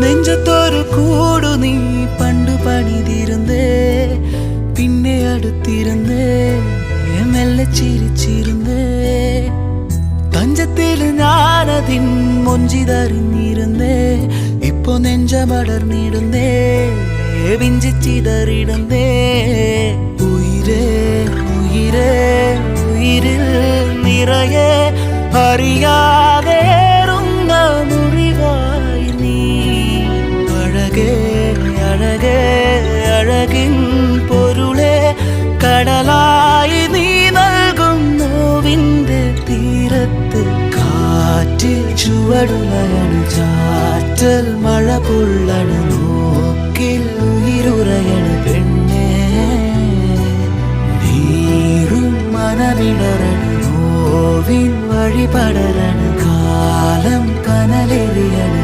നെഞ്ചത്തൊരു കൂടു നീ പണ്ടു പണിതിരുന്നേ, പിന്നെ അടുത്തിരുന്നേ, മെല്ലെ ചിരിച്ചിരുന്നേ. തഞ്ചത്തിൽ ഞാനതിൻ മൊഞ്ചിതറിഞ്ഞിരുന്നേ, ഇപ്പൊ നെഞ്ചമടർന്നിടുന്നേ, വിഞ്ചിച്ചിതറിടുന്നേ. ഉയിരേ ഉയിരേ ഉയിരിൽ നിറയെ അറിയാതേറുന്ന മുറിവായി നീ. അഴകേ അഴകേ അഴകിൻ പൊരുളെ കടലായി നീ നൽകും നോവിൻ്റെ തീരത്ത്. കാറ്റിൽ ചുവടുലയണ് ചാറ്റൽ മഴ പുള്ളണ്, നോക്കിൽ ഉയിരുറയണ് പെണ്ണേ. നീറും മനമിടറണ്, നോവിൻ വഴി പടരണം, കാലം കനലെറിയണം.